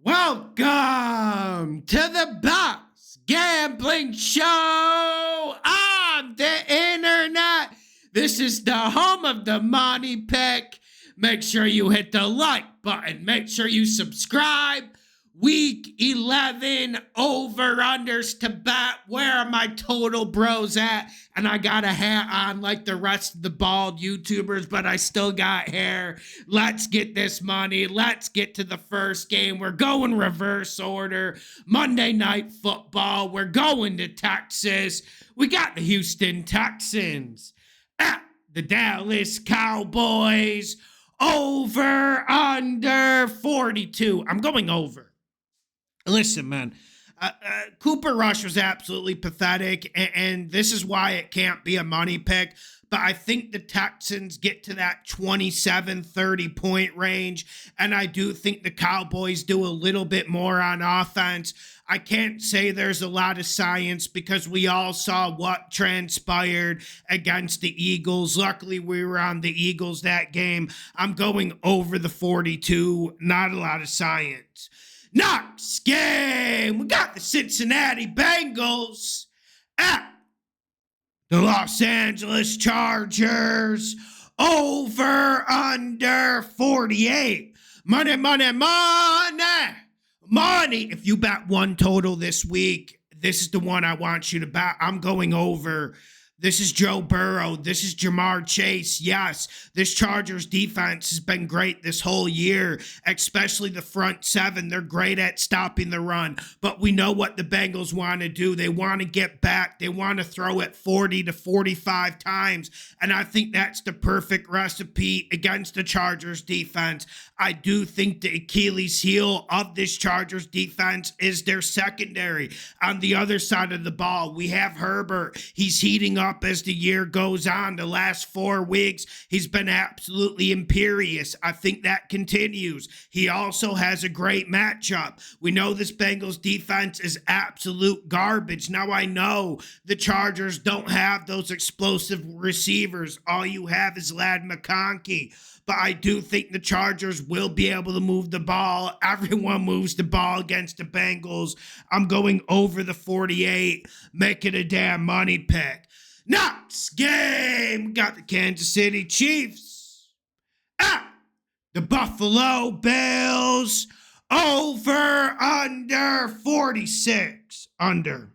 Welcome to the best gambling show on the internet. This is the home of the money pick. Make sure you hit the like button. Make sure you subscribe. Week 11 over-unders to bet. Where are my total bros at? And I got a hat on like the rest of the bald YouTubers, but I still got hair. Let's get this money. Let's get to the first game. We're going reverse order. Monday Night Football. We're going to Texas. We got the Houston Texans at the Dallas Cowboys. Over, under 42. I'm going over. Listen, man, Cooper Rush was absolutely pathetic, and this is why it can't be a money pick. But I think the Texans get to that 27-30 point range, and I do think the Cowboys do a little bit more on offense. I can't say there's a lot of science because we all saw what transpired against the Eagles. Luckily, we were on the Eagles that game. I'm going over the 42. Not a lot of science. Next game, we got the Cincinnati Bengals at the Los Angeles Chargers. Over, under 48. Money. If you bet one total this week, this is the one I want you to bet. I'm going over. This is Joe Burrow. This is Jamar Chase. Yes, this Chargers defense has been great this whole year, especially the front seven. They're great at stopping the run, but we know what the Bengals want to do. They want to get back. They want to throw it 40 to 45 times, and I think that's the perfect recipe against the Chargers defense. I do think the Achilles heel of this Chargers defense is their secondary. On the other side of the ball, we have Herbert. He's heating up as the year goes on. The last 4 weeks, he's been absolutely imperious. I think that continues. He also has a great matchup. We know this Bengals defense is absolute garbage. Now, I know the Chargers don't have those explosive receivers. All you have is Ladd McConkey. But I do think the Chargers will be able to move the ball. Everyone moves the ball against the Bengals. I'm going over the 48. Make it a damn money pick. Next game, we got the Kansas City Chiefs at the Buffalo Bills. Over, under 46. Under.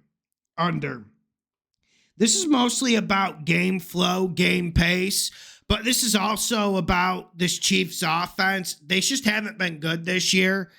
This is mostly about game flow, game pace. But this is also about this Chiefs offense. They just haven't been good this year.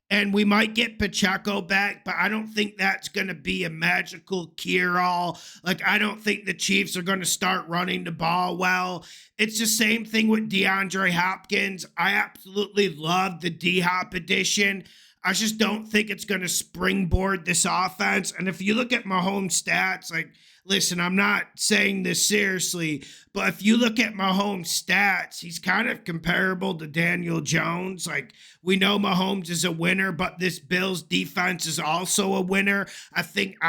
And we might get Pacheco back, but I don't think that's going to be a magical cure-all. Like, I don't think the Chiefs are going to start running the ball well. It's the same thing with DeAndre Hopkins. I absolutely love the D-Hop edition. I just don't think it's going to springboard this offense. And if you look at Mahomes' stats, like, listen, I'm not saying this seriously, but if you look at Mahomes' stats, he's kind of comparable to Daniel Jones. Like, we know Mahomes is a winner, but this Bills defense is also a winner. I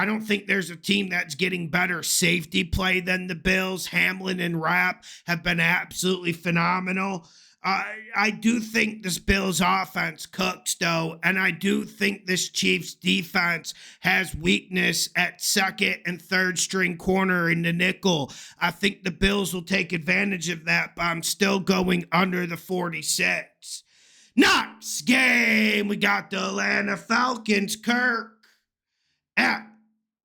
don't think there's a team that's getting better safety play than the Bills. Hamlin and Rapp have been absolutely phenomenal. I do think this Bills offense cooks, though, and I do think this Chiefs defense has weakness at second and third string corner in the nickel. I think the Bills will take advantage of that, but I'm still going under the 46. Next game, we got the Atlanta Falcons, Kirk, at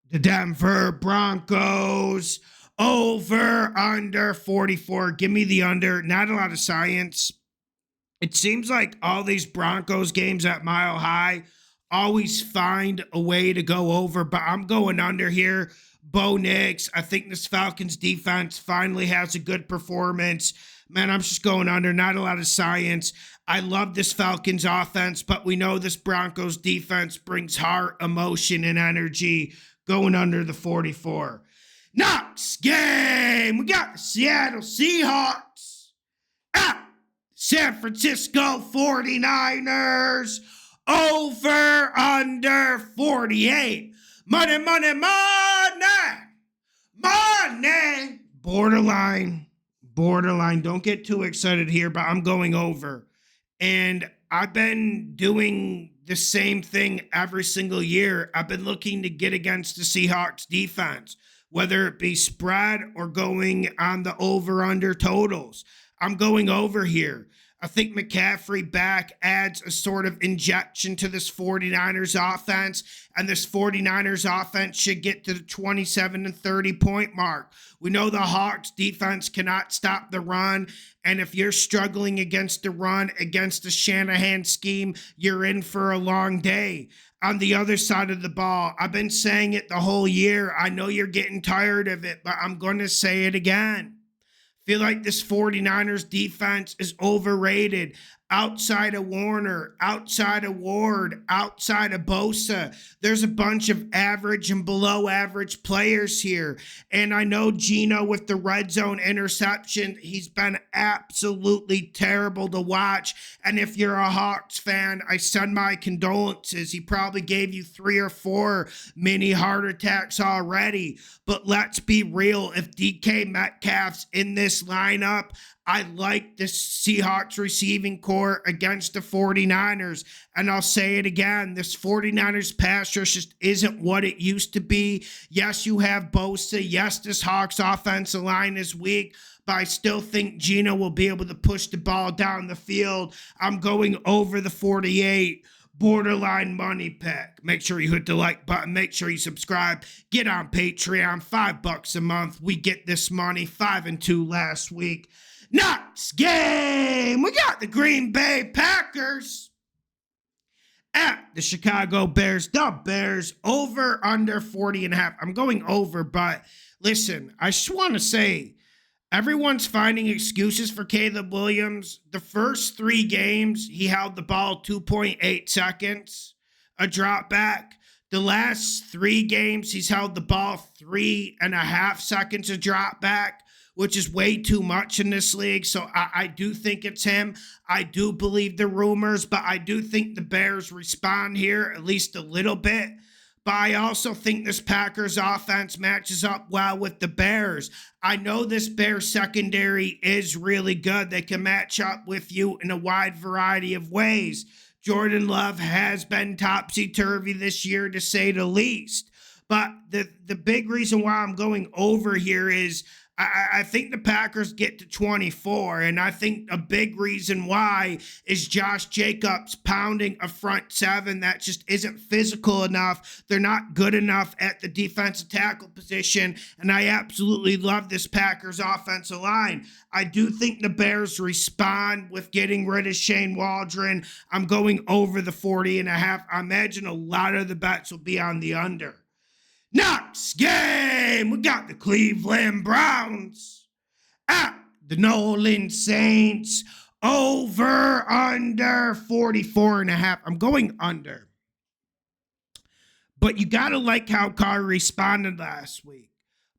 the Denver Broncos. Over, under 44. Give me the under. Not a lot of science. It seems like all these Broncos games at Mile High always find a way to go over, but I'm going under here. Bo Nix. I think this Falcons defense finally has a good performance. Man, I'm just going under. Not a lot of science. I love this Falcons offense, but we know this Broncos defense brings heart, emotion, and energy. Going under the 44. Next game, we got the Seattle Seahawks at San Francisco 49ers. Over, under 48. Money. Borderline. Don't get too excited here, but I'm going over. And I've been doing the same thing every single year. I've been looking to get against the Seahawks defense, whether it be spread or going on the over-under totals. I'm going over here. I think McCaffrey back adds a sort of injection to this 49ers offense, and this 49ers offense should get to the 27 and 30 point mark. We know the Hawks defense cannot stop the run, and if you're struggling against the run, against the Shanahan scheme, you're in for a long day. On the other side of the ball, I've been saying it the whole year. I know you're getting tired of it, but I'm going to say it again. Feel like this 49ers defense is overrated. Outside of Warner, outside of Ward, outside of Bosa, there's a bunch of average and below average players here. And I know Geno with the red zone interception, he's been absolutely terrible to watch. And if you're a Hawks fan, I send my condolences. He probably gave you 3 or 4 mini heart attacks already. But let's be real, if DK Metcalf's in this lineup, I like the Seahawks receiving core against the 49ers. And I'll say it again, this 49ers pass rush just isn't what it used to be. Yes, you have Bosa. Yes, this Hawks offensive line is weak. But I still think Geno will be able to push the ball down the field. I'm going over the 48. Borderline money pick. Make sure you hit the like button. Make sure you subscribe. Get on Patreon. $5 a month. We get this money. 5-2 last week. Next game, we got the Green Bay Packers at the Chicago Bears. The Bears over under 40.5. I'm going over, but listen, I just want to say, everyone's finding excuses for Caleb Williams. The first 3 games, he held the ball 2.8 seconds, a drop back. The last 3 games, he's held the ball 3.5 seconds, a drop back, which is way too much in this league. So I do think it's him. I do believe the rumors, but I do think the Bears respond here at least a little bit. But I also think this Packers offense matches up well with the Bears. I know this Bears secondary is really good. They can match up with you in a wide variety of ways. Jordan Love has been topsy-turvy this year, to say the least. But the big reason why I'm going over here is I think the Packers get to 24, and I think a big reason why is Josh Jacobs pounding a front 7 that just isn't physical enough. They're not good enough at the defensive tackle position, and I absolutely love this Packers offensive line. I do think the Bears respond with getting rid of Shane Waldron. I'm going over the 40.5. I imagine a lot of the bets will be on the under. Next game, we got the Cleveland Browns at the New Orleans Saints. Over, under 44.5. I'm going under. But you got to like how Carr responded last week.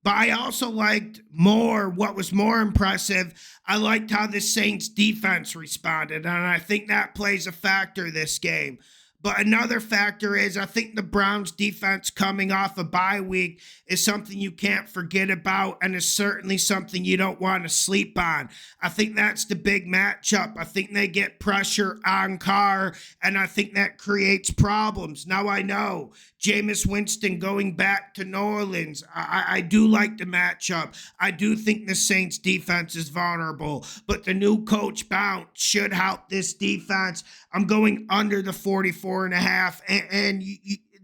But I also liked what was more impressive, I liked how the Saints defense responded. And I think that plays a factor this game. But another factor is I think the Browns defense coming off a bye week is something you can't forget about, and is certainly something you don't want to sleep on. I think that's the big matchup. I think they get pressure on Carr, and I think that creates problems. Now I know Jameis Winston going back to New Orleans. I do like the matchup. I do think the Saints defense is vulnerable, but the new coach bounce should help this defense. I'm going under the 44.5, and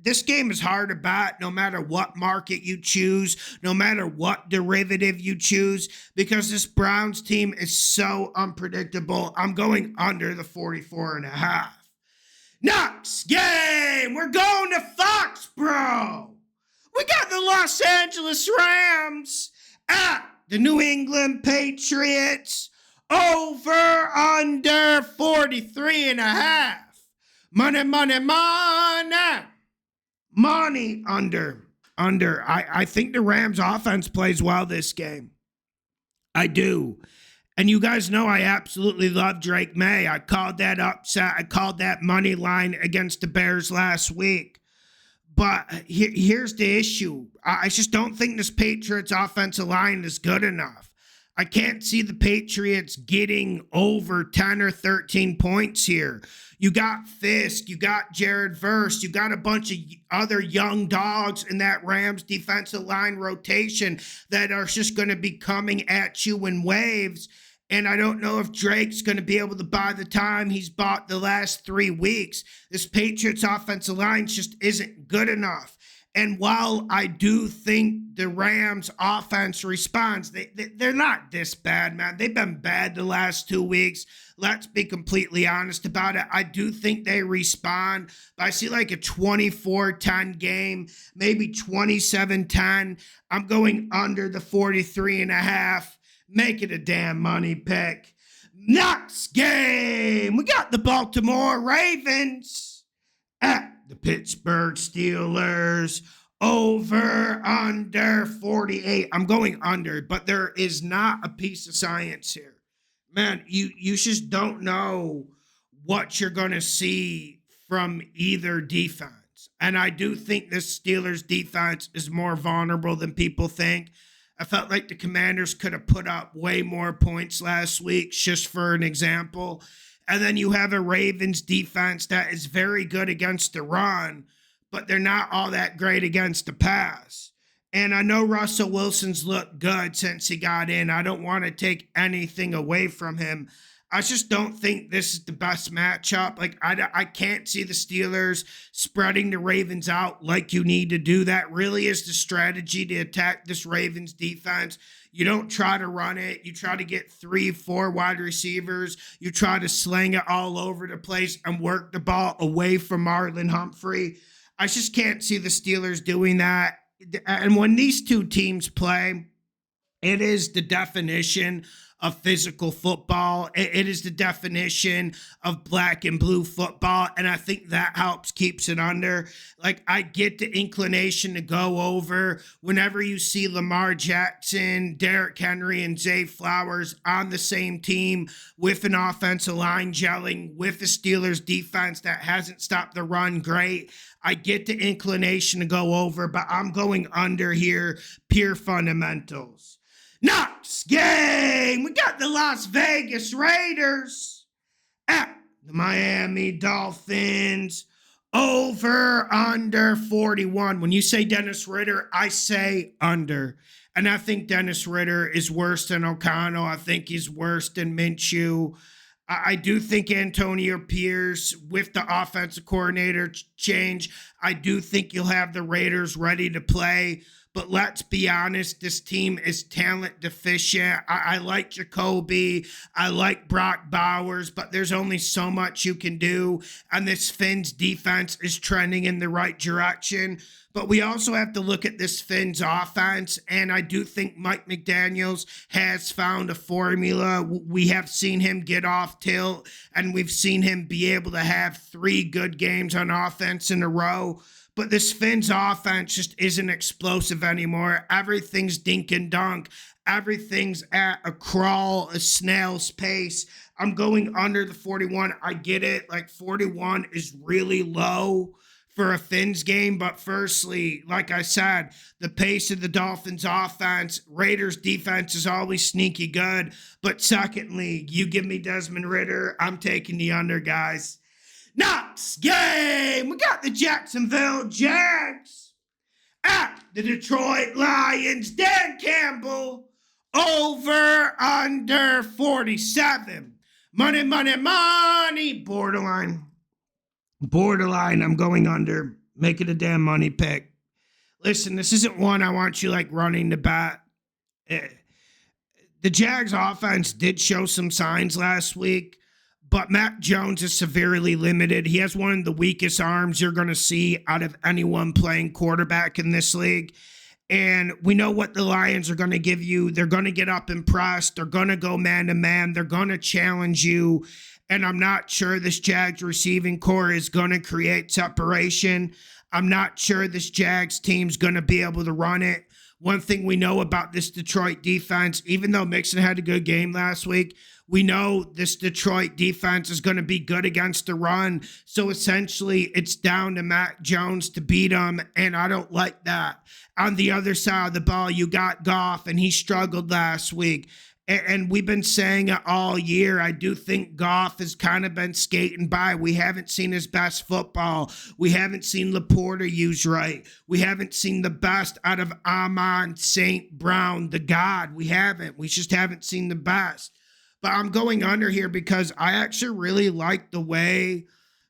this game is hard to bet no matter what market you choose, no matter what derivative you choose, because this Browns team is so unpredictable. I'm going under the 44.5. Next game, we're going to Foxborough. We got the Los Angeles Rams at the New England Patriots. Over, under 43.5. Money, money, money. Money under. I think the Rams offense plays well this game. I do. And you guys know I absolutely love Drake May. I called that upset. I called that money line against the Bears last week. But here's the issue. I just don't think this Patriots offensive line is good enough. I can't see the Patriots getting over 10 or 13 points here. You got Fisk, you got Jared Verse, you got a bunch of other young dogs in that Rams defensive line rotation that are just going to be coming at you in waves. And I don't know if Drake's going to be able to, by the time he's bought the last 3 weeks, this Patriots offensive line just isn't good enough. And while I do think the Rams offense responds, they're not this bad, man. They've been bad the last 2 weeks. Let's be completely honest about it. I do think they respond, but I see like a 24-10 game, maybe 27-10. I'm going under the 43.5. Make it a damn money pick. Next game, we got the Baltimore Ravens at the Pittsburgh Steelers. Over, under 48. I'm going under, but there is not a piece of science here. Man, you just don't know what you're going to see from either defense. And I do think this Steelers defense is more vulnerable than people think. I felt like the Commanders could have put up way more points last week, just for an example. And then you have a Ravens defense that is very good against the run, but they're not all that great against the pass. And I know Russell Wilson's looked good since he got in. I don't want to take anything away from him. I just don't think this is the best matchup. Like, I can't see the Steelers spreading the Ravens out like you need to do. That really is the strategy to attack this Ravens defense. You don't try to run it. You try to get 3-4 wide receivers. You try to sling it all over the place and work the ball away from Marlon Humphrey. I just can't see the Steelers doing that. And when these two teams play, it is the definition of physical football. It is the definition of black and blue football. And I think that keeps it under. Like, I get the inclination to go over whenever you see Lamar Jackson, Derrick Henry, and Zay Flowers on the same team with an offensive line gelling with the Steelers defense that hasn't stopped the run great. I get the inclination to go over, but I'm going under here, pure fundamentals. Next game, we got the Las Vegas Raiders at the Miami Dolphins. Over, under 41. When you say Dennis Ritter, I say under. And I think Dennis Ritter is worse than O'Connell. I think he's worse than Minshew. I do think Antonio Pierce, with the offensive coordinator change, I do think you'll have the Raiders ready to play. But let's be honest, this team is talent deficient. I like Jacoby. I like Brock Bowers, but there's only so much you can do. And this Fins defense is trending in the right direction. But we also have to look at this Fins offense, and I do think Mike McDaniels has found a formula. We have seen him get off tilt, and we've seen him be able to have 3 good games on offense in a row. But this Fins offense just isn't explosive anymore. Everything's dink and dunk. Everything's at a crawl, a snail's pace. I'm going under the 41. I get it. Like, 41 is really low for a Fins game. But firstly, like I said, the pace of the Dolphins offense, Raiders defense is always sneaky good. But secondly, you give me Desmond Ridder, I'm taking the under, guys. Next game, we got the Jacksonville Jags at the Detroit Lions. Dan Campbell, over, under 47. Money, money, money. Borderline. I'm going under. Make it a damn money pick. Listen, this isn't one I want you like running the bat. The Jags offense did show some signs last week, but Mac Jones is severely limited. He has one of the weakest arms you're going to see out of anyone playing quarterback in this league. And we know what the Lions are going to give you. They're going to get up and press. They're going to go man-to-man. They're going to challenge you. And I'm not sure this Jags receiving core is going to create separation. I'm not sure this Jags team's going to be able to run it. One thing we know about this Detroit defense, even though Mixon had a good game last week, we know this Detroit defense is going to be good against the run. So essentially, it's down to Mac Jones to beat them, and I don't like that. On the other side of the ball, you got Goff, and he struggled last week. And we've been saying it all year. I do think Goff has kind of been skating by. We haven't seen his best football. We haven't seen Laporta used right. We haven't seen the best out of Amon St. Brown, the God. We haven't. We just haven't seen the best. But I'm going under here because I actually really like the way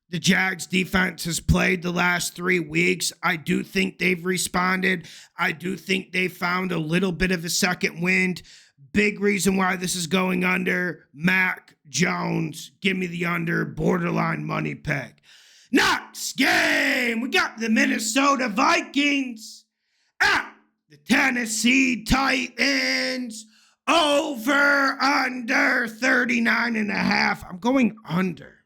the Jags defense has played the last 3 weeks. I do think they've responded. I do think they found a little bit of a second wind. Big reason why this is going under. Mac Jones, give me the under, borderline money pick. Next game, we got the Minnesota Vikings at the Tennessee Titans. Over, under 39.5. I'm going under.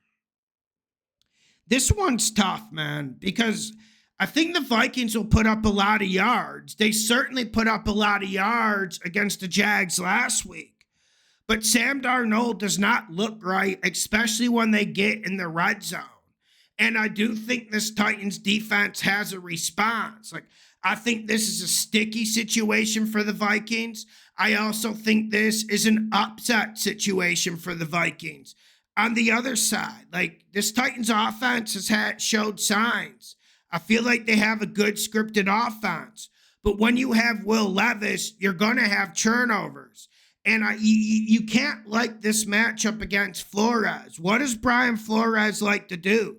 This one's tough, man, because I think the Vikings will put up a lot of yards. They certainly put up a lot of yards against the Jags last week. But Sam Darnold does not look right, especially when they get in the red zone. And I do think this Titans defense has a response. I think this is a sticky situation for the Vikings. I also think this is an upset situation for the Vikings. On the other side, this Titans offense has showed signs. I feel like they have a good scripted offense. But when you have Will Levis, you're going to have turnovers. And you can't like this matchup against Flores. What does Brian Flores like to do?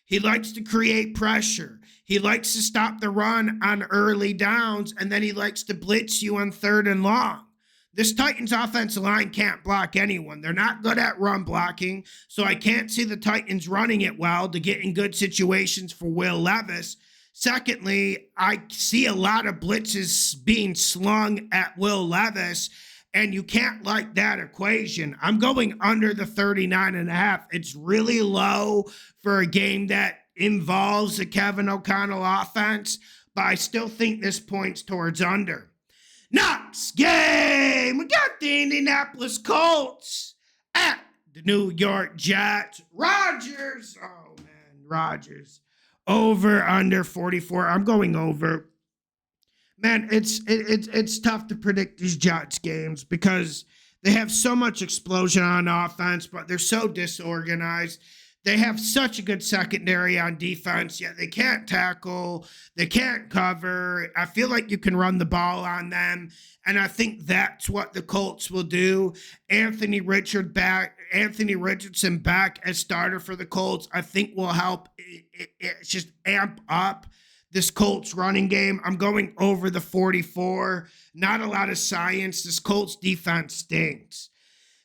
He likes to create pressure. He likes to stop the run on early downs, and then he likes to blitz you on 3rd and long. This Titans offensive line can't block anyone. They're not good at run blocking, so I can't see the Titans running it well to get in good situations for Will Levis. Secondly, I see a lot of blitzes being slung at Will Levis, and you can't like that equation. I'm going under the 39.5. It's really low for a game that involves the Kevin O'Connell offense, but I still think this points towards under. Next game, we got the Indianapolis Colts at the New York Jets. Rodgers, Rodgers. Over, under 44. I'm going over. Man, it's tough to predict these Jets games because they have so much explosion on offense, but they're so disorganized. They have such a good secondary on defense, yet they can't tackle, they can't cover. I feel like you can run the ball on them, and I think that's what the Colts will do. Anthony Richardson back as starter for the Colts, I think will help just amp up this Colts running game. I'm going over the 44. Not a lot of science. This Colts defense stinks.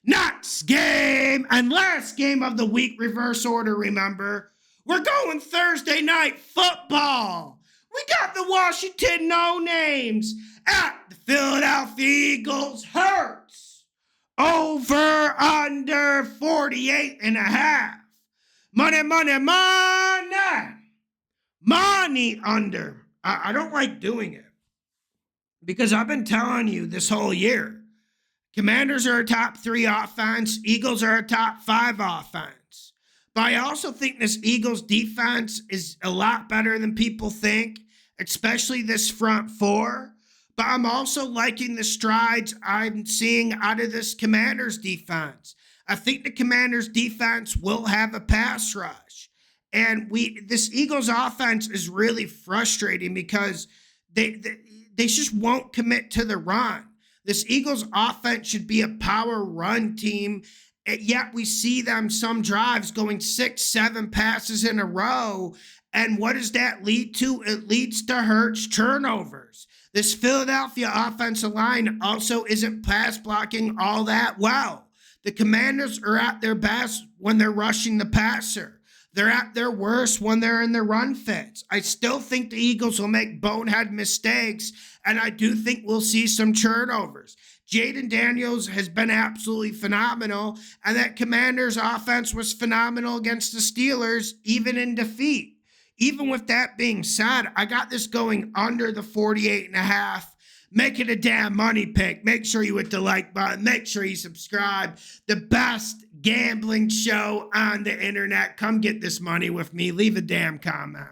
Next game and last game of the week, reverse order, remember. We're going Thursday night football. We got the Washington No-Names at the Philadelphia Eagles. Hurts. Over, under 48.5. Money, money, money. Money under. I don't like doing it because I've been telling you this whole year. Commanders are a top 3 offense. Eagles are a top 5 offense. But I also think this Eagles defense is a lot better than people think, especially this front 4. But I'm also liking the strides I'm seeing out of this Commanders defense. I think the Commanders defense will have a pass rush. And this Eagles offense is really frustrating because they just won't commit to the run. This Eagles offense should be a power run team, yet we see them some drives going 6-7 passes in a row. And what does that lead to? It leads to Hurts turnovers. This Philadelphia offensive line also isn't pass blocking all that well. The Commanders are at their best when they're rushing the passer. They're at their worst when they're in the run fits. I still think the Eagles will make bonehead mistakes, and I do think we'll see some turnovers. Jaden Daniels has been absolutely phenomenal, and that Commanders offense was phenomenal against the Steelers, even in defeat. Even with that being said, I got this going under the 48.5. Make it a damn money pick. Make sure you hit the like button. Make sure you subscribe. The best gambling show on the internet. Come get this money with me. Leave a damn comment.